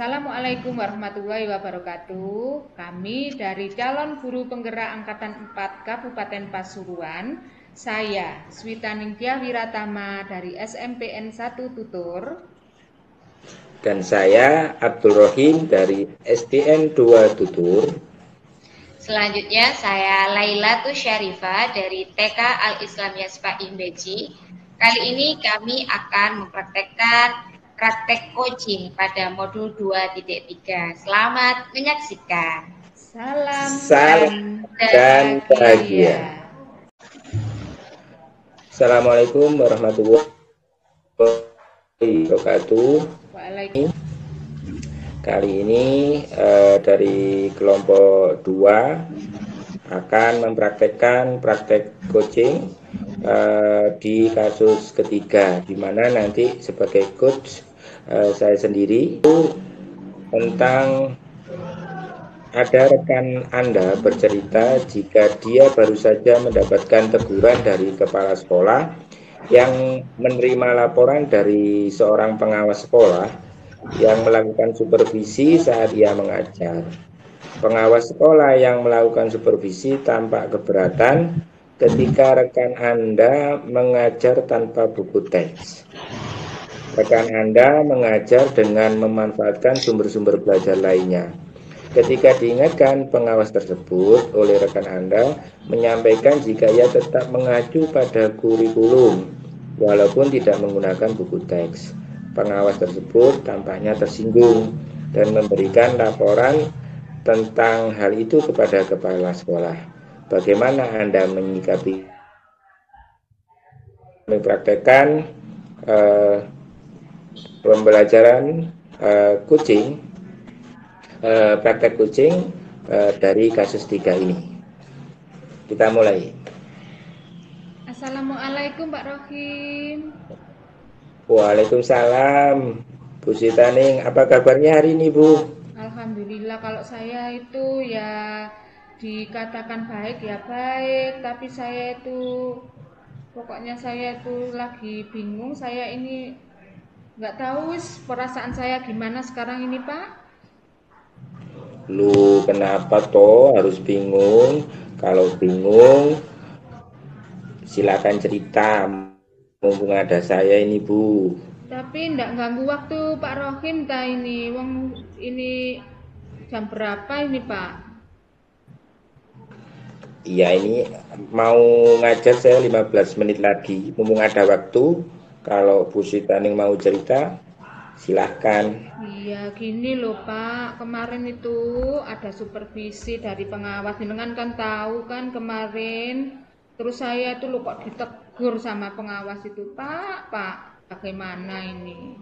Assalamualaikum warahmatullahi wabarakatuh. Kami dari calon guru penggerak Angkatan 4 Kabupaten Pasuruan. Saya Swita Ningtyah Wiratama dari SMPN 1 Tutur. Dan saya Abdul Rohim dari SDN 2 Tutur. Selanjutnya saya Lailatul Syarifah dari TK Al-Islamiyah Sepaim Beji. Kali ini kami akan mempraktekkan praktek coaching pada modul 2.3. Selamat menyaksikan. Salam Salam dan bahagia. bahagia. Assalamualaikum warahmatullahi wabarakatuh. Waalaikumsalam. Kali ini dari kelompok 2 akan mempraktekkan praktek coaching di kasus ketiga, di mana nanti sebagai coach saya sendiri tentang ada rekan Anda bercerita jika dia baru saja mendapatkan teguran dari kepala sekolah yang menerima laporan dari seorang pengawas sekolah yang melakukan supervisi saat ia mengajar. Pengawas sekolah yang melakukan supervisi tampak keberatan ketika rekan Anda mengajar tanpa buku teks. Rekan Anda mengajar dengan memanfaatkan sumber-sumber belajar lainnya. Ketika diingatkan pengawas tersebut oleh rekan Anda menyampaikan jika ia tetap mengacu pada kurikulum walaupun tidak menggunakan buku teks. Pengawas tersebut tampaknya tersinggung dan memberikan laporan tentang hal itu kepada kepala sekolah. Bagaimana Anda menyikapi mempraktekkan pembelajaran coaching, praktek coaching dari kasus 3 ini? Kita mulai. Assalamualaikum Pak Rohim. Waalaikumsalam. Bu Sitaning, apa kabarnya hari ini, Bu? Alhamdulillah, kalau saya itu ya dikatakan baik ya baik, tapi saya itu pokoknya saya itu lagi bingung. Saya ini nggak tahu perasaan saya gimana sekarang ini, Pak. Lu kenapa toh harus bingung? Kalau bingung silakan cerita, mumpung ada saya ini, Bu. Tapi nggak ganggu waktu Pak Rohim ta ini. Wong ini jam berapa ini, Pak? Iya, ini mau ngajar saya 15 menit lagi, mumpung ada waktu. Kalau Bu Sitaning mau cerita, silahkan. Iya, gini loh Pak. Kemarin itu ada supervisi dari pengawas. Jenengan kan tahu kan kemarin. Terus saya itu loh kok ditegur sama pengawas itu, Pak, bagaimana ini?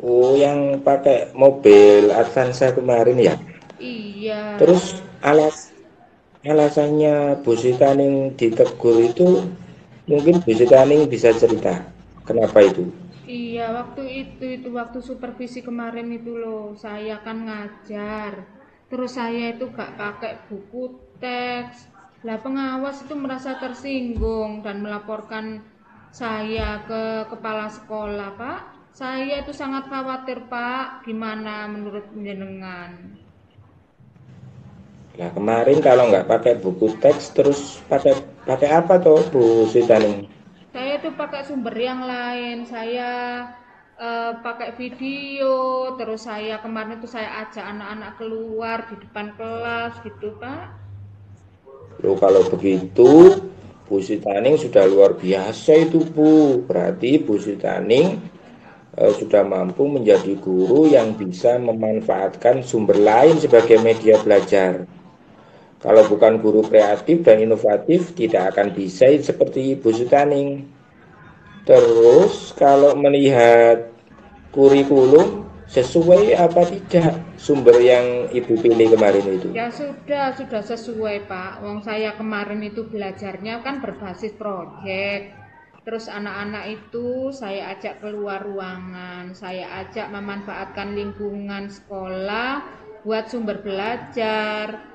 Oh, yang pakai mobil Avanza kemarin ya? Iya. Terus alasannya Bu Sitaning ditegur itu, mungkin Bu Sitaning bisa cerita kenapa itu? Iya, waktu supervisi kemarin itu loh, saya kan ngajar. Terus saya itu gak pakai buku teks. Lah pengawas itu merasa tersinggung dan melaporkan saya ke kepala sekolah, Pak. Saya itu sangat khawatir, Pak. Gimana menurut jenengan? Nah, kemarin kalau nggak pakai buku teks, terus pakai pakai apa toh Bu Sitaning? Saya itu pakai sumber yang lain. Saya pakai video, terus saya kemarin itu saya ajak anak-anak keluar di depan kelas gitu, Pak. Loh, kalau begitu Bu Sitaning sudah luar biasa itu, Bu. Berarti Bu Sitaning sudah mampu menjadi guru yang bisa memanfaatkan sumber lain sebagai media belajar. Kalau bukan guru kreatif dan inovatif, tidak akan bisa seperti Bu Sitaning. Terus kalau melihat kurikulum, sesuai apa tidak sumber yang Ibu pilih kemarin itu? Ya sudah sesuai Pak. Wong saya kemarin itu belajarnya kan berbasis proyek. Terus anak-anak itu saya ajak keluar ruangan, saya ajak memanfaatkan lingkungan sekolah buat sumber belajar.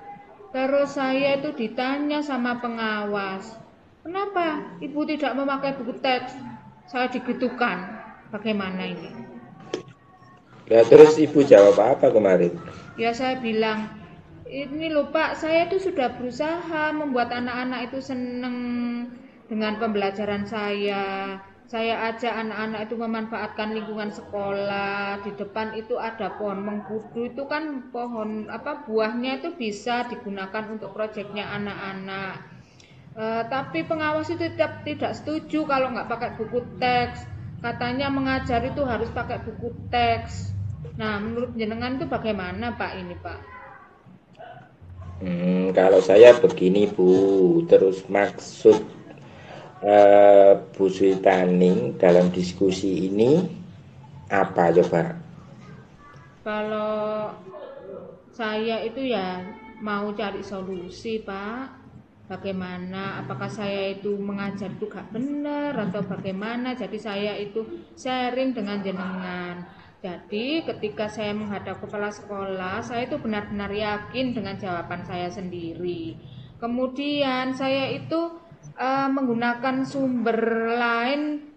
Terus saya itu ditanya sama pengawas, kenapa ibu tidak memakai buku teks? Saya digitukan. Bagaimana ini? Ya, terus Ibu jawab apa kemarin? Ya saya bilang, ini loh Pak, saya itu sudah berusaha membuat anak-anak itu seneng dengan pembelajaran saya. Saya ajak anak-anak itu memanfaatkan lingkungan sekolah. Di depan itu ada pohon mengkudu, itu kan pohon apa buahnya itu bisa digunakan untuk proyeknya anak-anak. Tapi pengawas itu tidak setuju kalau nggak pakai buku teks. Katanya mengajar itu harus pakai buku teks. Nah, menurut jenengan itu bagaimana Pak ini Pak? Kalau saya begini Bu, terus maksud Bu Sri Taning dalam diskusi ini apa coba? Kalau saya itu ya mau cari solusi Pak. Bagaimana? Apakah saya itu mengajar itu gak benar atau bagaimana? Jadi saya itu sharing dengan jenengan. Jadi ketika saya menghadap kepala sekolah, saya itu benar-benar yakin dengan jawaban saya sendiri. Kemudian saya itu menggunakan sumber lain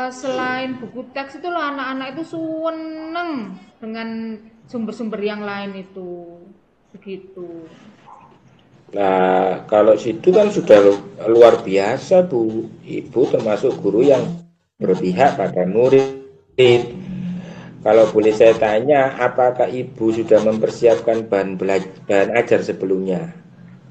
selain buku teks itu loh, anak-anak itu seneng dengan sumber-sumber yang lain itu. Begitu. Nah, kalau situ kan sudah luar biasa Bu. Ibu termasuk guru yang berpihak pada murid. Kalau boleh saya tanya, apakah Ibu sudah mempersiapkan bahan ajar sebelumnya?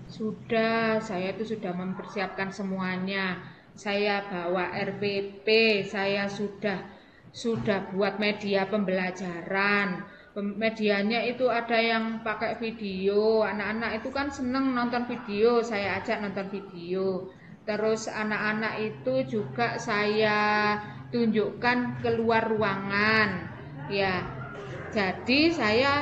Sudah, saya itu sudah mempersiapkan semuanya. Saya bawa RPP, saya sudah buat media pembelajaran. Medianya itu ada yang pakai video. Anak-anak itu kan seneng nonton video, saya ajak nonton video. Terus anak-anak itu juga saya tunjukkan keluar ruangan. Ya, jadi saya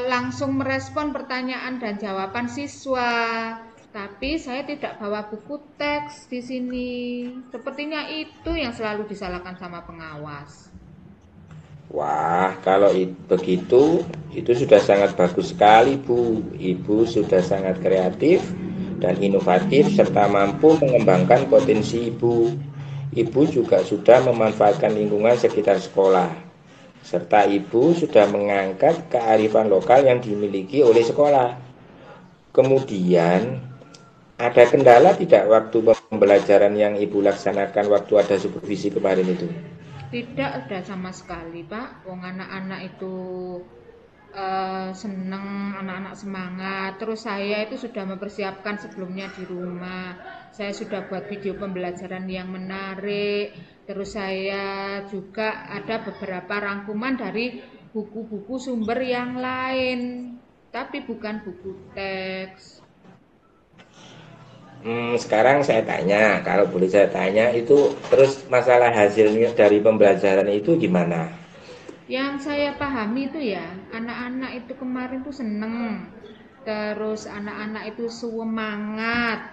langsung merespon pertanyaan dan jawaban siswa. Tapi saya tidak bawa buku teks di sini. Sepertinya itu yang selalu disalahkan sama pengawas. Wah, kalau begitu, itu sudah sangat bagus sekali Bu. Ibu sudah sangat kreatif dan inovatif serta mampu mengembangkan potensi Ibu. Ibu juga sudah memanfaatkan lingkungan sekitar sekolah, serta Ibu sudah mengangkat kearifan lokal yang dimiliki oleh sekolah. Kemudian, ada kendala tidak waktu pembelajaran yang Ibu laksanakan waktu ada supervisi kemarin itu? Tidak ada sama sekali Pak. Wong anak-anak itu seneng, anak-anak semangat. Terus saya itu sudah mempersiapkan sebelumnya di rumah. Saya sudah buat video pembelajaran yang menarik. Terus saya juga ada beberapa rangkuman dari buku-buku sumber yang lain, tapi bukan buku teks. Sekarang saya tanya, kalau boleh saya tanya itu terus masalah hasilnya dari pembelajaran itu gimana? Yang saya pahami itu ya, anak-anak itu kemarin tuh seneng. Terus anak-anak itu semangat.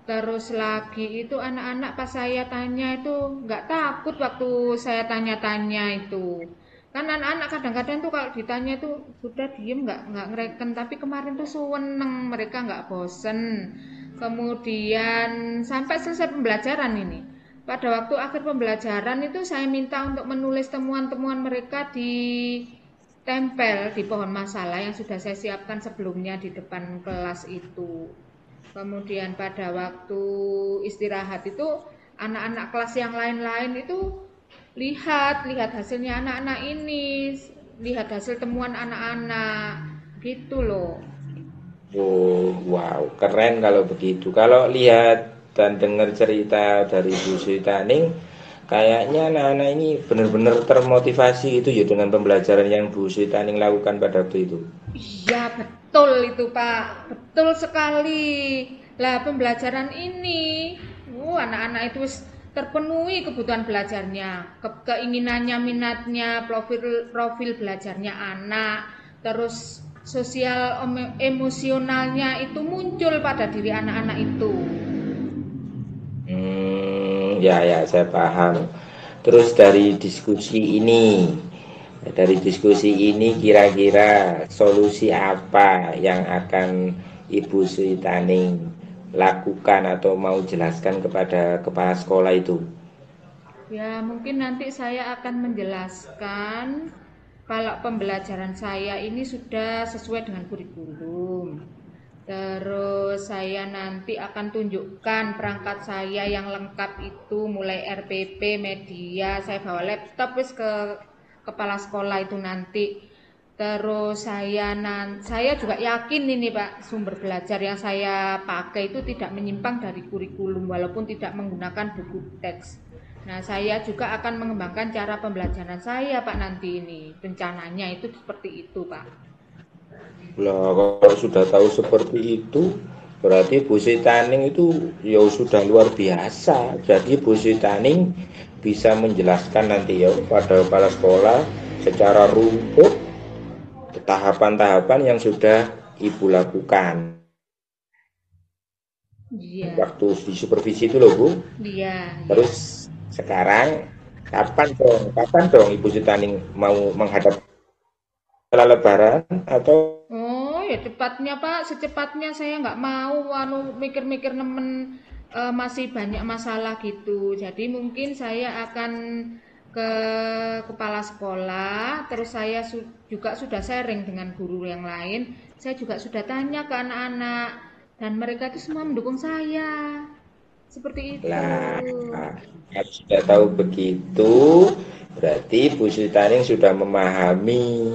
Terus lagi itu anak-anak pas saya tanya itu nggak takut waktu saya tanya-tanya itu. Kan anak-anak kadang-kadang tuh kalau ditanya itu sudah diem nggak ngereken. Tapi kemarin tuh seneng, mereka nggak bosen. Kemudian sampai selesai pembelajaran ini. Pada waktu akhir pembelajaran itu saya minta untuk menulis temuan-temuan mereka di tempel di pohon masalah yang sudah saya siapkan sebelumnya di depan kelas itu. Kemudian pada waktu istirahat itu anak-anak kelas yang lain-lain itu lihat hasilnya anak-anak ini, lihat hasil temuan anak-anak gitu loh. Oh, wow, keren kalau begitu. Kalau lihat dan dengar cerita dari Bu Sri Taning, kayaknya anak-anak ini benar-benar termotivasi itu ya dengan pembelajaran yang Bu Sri Taning lakukan pada waktu itu. Iya betul itu Pak, betul sekali. Lah pembelajaran ini, anak-anak itu terpenuhi kebutuhan belajarnya, keinginannya, minatnya, profil belajarnya anak, terus sosial emosionalnya itu muncul pada diri anak-anak itu. Ya, saya paham. Terus dari diskusi ini kira-kira solusi apa yang akan Ibu Sri Taning lakukan atau mau jelaskan kepada kepala sekolah itu? Ya mungkin nanti saya akan menjelaskan kalau pembelajaran saya ini sudah sesuai dengan kurikulum. Terus saya nanti akan tunjukkan perangkat saya yang lengkap itu mulai RPP, media, saya bawa laptop wis ke kepala sekolah itu nanti. Terus saya juga yakin ini Pak, sumber belajar yang saya pakai itu tidak menyimpang dari kurikulum walaupun tidak menggunakan buku teks. Nah, saya juga akan mengembangkan cara pembelajaran saya Pak nanti ini. Rencananya itu seperti itu Pak. Lah, kalau sudah tahu seperti itu, berarti Bu Sitaning itu ya sudah luar biasa. Jadi Bu Sitaning bisa menjelaskan nanti ya pada kepala sekolah secara runtut tahapan-tahapan yang sudah Ibu lakukan. Iya. Waktu di supervisi itu loh Bu. Iya. Terus sekarang kapan dong Ibu Sitaning mau menghadap setelah Lebaran atau? Oh ya cepatnya Pak, secepatnya saya nggak mau mikir-mikir nemen masih banyak masalah gitu. Jadi mungkin saya akan ke kepala sekolah, terus saya juga sudah sharing dengan guru yang lain. Saya juga sudah tanya ke anak-anak dan mereka itu semua mendukung saya. Seperti itu. Nah, kalau sudah tahu begitu, berarti Bu Sitaning sudah memahami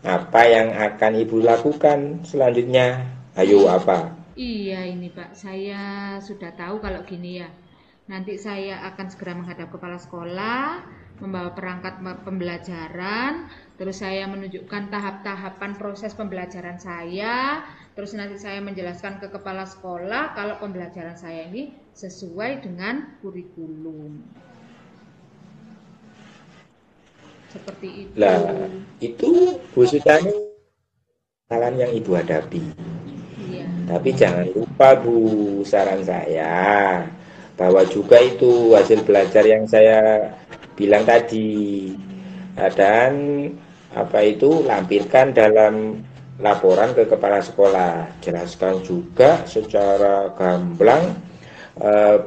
apa yang akan Ibu lakukan selanjutnya. Ayo apa? Iya ini Pak, saya sudah tahu kalau gini ya. Nanti saya akan segera menghadap kepala sekolah, membawa perangkat pembelajaran, terus saya menunjukkan tahap-tahapan proses pembelajaran saya, terus nanti saya menjelaskan ke kepala sekolah kalau pembelajaran saya ini sesuai dengan kurikulum. Seperti itu. Lah, itu Bu Sitaning kesalahan yang Ibu hadapi. Iya. Tapi jangan lupa Bu, saran saya bahwa juga itu hasil belajar yang saya bilang tadi, dan apa itu lampirkan dalam laporan ke kepala sekolah. Jelaskan juga secara gamblang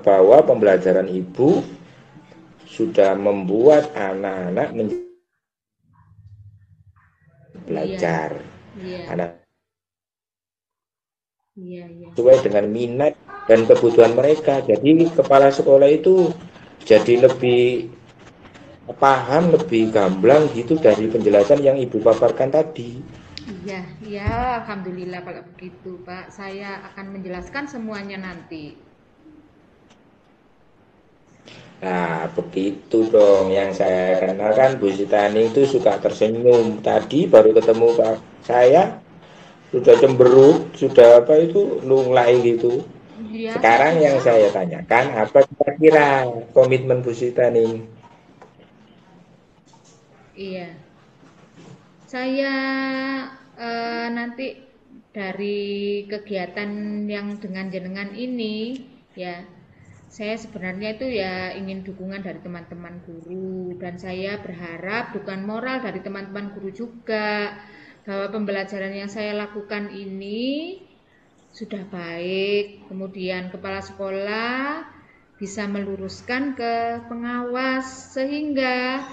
bahwa pembelajaran Ibu sudah membuat anak-anak belajar. Iya. Anak Iya. sesuai dengan minat dan kebutuhan mereka. Jadi kepala sekolah itu jadi lebih paham, lebih gamblang gitu dari penjelasan yang Ibu paparkan tadi. Iya, ya, alhamdulillah kalau begitu, Pak. Saya akan menjelaskan semuanya nanti. Nah, begitu dong yang saya kenal kan Bu Sitaning itu suka tersenyum. Tadi baru ketemu Pak saya sudah cemberut, sudah apa itu lunglai gitu. Ya, Sekarang yang saya tanyakan apa kira-kira komitmen Bu Sitaning? Iya. Saya nanti dari kegiatan yang dengan jenengan ini ya, saya sebenarnya itu ya ingin dukungan dari teman-teman guru dan saya berharap dukungan moral dari teman-teman guru juga bahwa pembelajaran yang saya lakukan ini sudah baik, kemudian kepala sekolah bisa meluruskan ke pengawas sehingga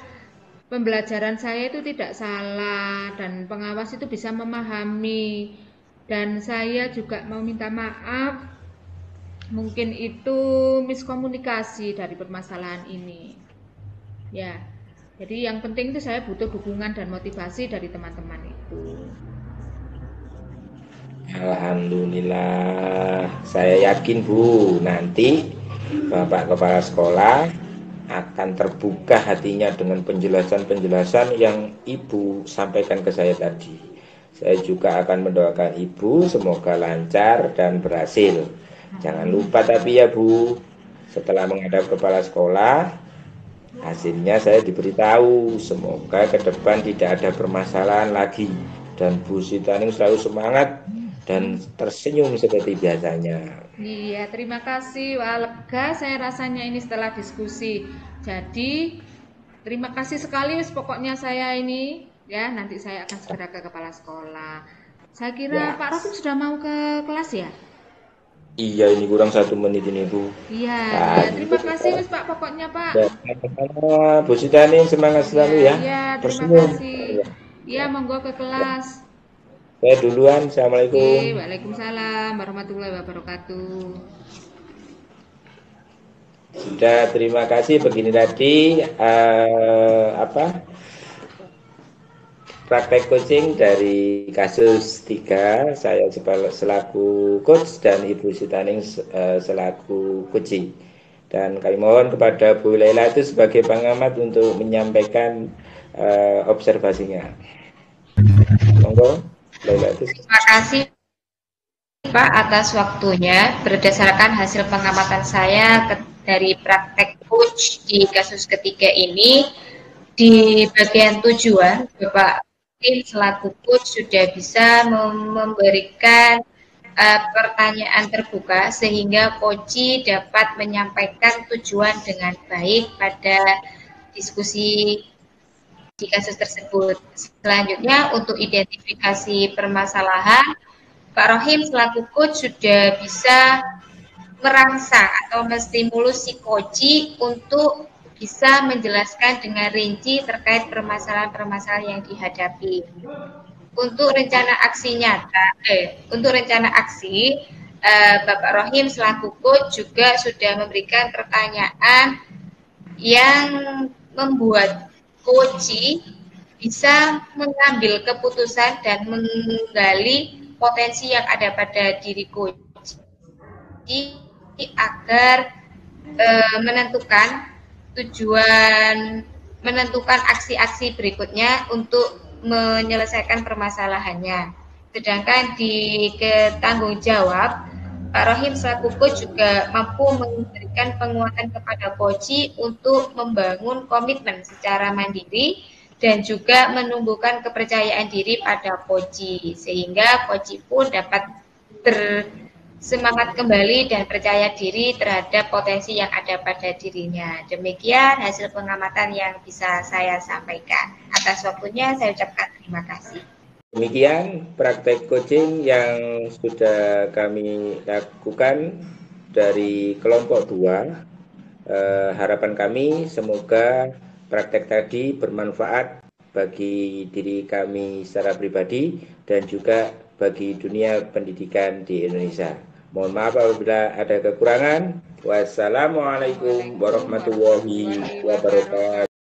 pembelajaran saya itu tidak salah dan pengawas itu bisa memahami. Dan saya juga mau minta maaf, mungkin itu miskomunikasi dari permasalahan ini. Ya, jadi yang penting itu saya butuh dukungan dan motivasi dari teman-teman itu. Alhamdulillah, saya yakin Bu, nanti Bapak Kepala Sekolah akan terbuka hatinya dengan penjelasan-penjelasan yang Ibu sampaikan ke saya tadi. Saya juga akan mendoakan Ibu semoga lancar dan berhasil. Jangan lupa tapi ya Bu, setelah menghadap kepala sekolah, hasilnya saya diberitahu. Semoga ke depan tidak ada permasalahan lagi dan Bu Sitaning selalu semangat dan tersenyum seperti biasanya. Iya, terima kasih. Wah, lega saya rasanya ini setelah diskusi. Jadi, terima kasih sekali. Pokoknya saya ini, ya, nanti saya akan segera ke kepala sekolah. Saya kira Ya. Pak Rafiq sudah mau ke kelas ya? Iya, ini kurang 1 menit ini Bu. Iya, ya, terima kasih Pak. Pokoknya Pak. Bu Sitaning semangat selalu ya. Iya, terima Tersenyum. kasih. Iya, monggo ke kelas. Saya duluan. Oke, Assalamualaikum. waalaikumsalam warahmatullahi wabarakatuh. Sudah, terima kasih. Begini tadi praktek coaching dari kasus 3, saya selaku coach dan Ibu Sitaning selaku coaching. Dan kami mohon kepada Bu Laila itu sebagai pengamat untuk menyampaikan observasinya. Monggo, Laila itu. Terima kasih Pak atas waktunya. Berdasarkan hasil pengamatan saya dari praktek coach di kasus ketiga ini, di bagian tujuan, Bapak tim selaku coach sudah bisa memberikan pertanyaan terbuka sehingga coach dapat menyampaikan tujuan dengan baik pada diskusi di kasus tersebut. Selanjutnya untuk identifikasi permasalahan, Pak Rohim selaku coach sudah bisa merangsang atau menstimulus si coach untuk bisa menjelaskan dengan rinci terkait permasalahan-permasalahan yang dihadapi. Untuk rencana aksi Bapak Rohim selaku coach juga sudah memberikan pertanyaan yang membuat coach bisa mengambil keputusan dan menggali potensi yang ada pada diri coach agar menentukan aksi-aksi berikutnya untuk menyelesaikan permasalahannya. Sedangkan di tanggung jawab, Pak Rohim selaku coach juga mampu memberikan penguatan kepada coach untuk membangun komitmen secara mandiri dan juga menumbuhkan kepercayaan diri pada coach, sehingga coach pun dapat semangat kembali dan percaya diri terhadap potensi yang ada pada dirinya. Demikian hasil pengamatan yang bisa saya sampaikan. Atas waktunya saya ucapkan terima kasih. Demikian praktek coaching yang sudah kami lakukan dari kelompok 2. Harapan kami semoga praktek tadi bermanfaat bagi diri kami secara pribadi dan juga bagi dunia pendidikan di Indonesia. Mohon maaf apabila ada kekurangan. Wassalamualaikum warahmatullahi wabarakatuh.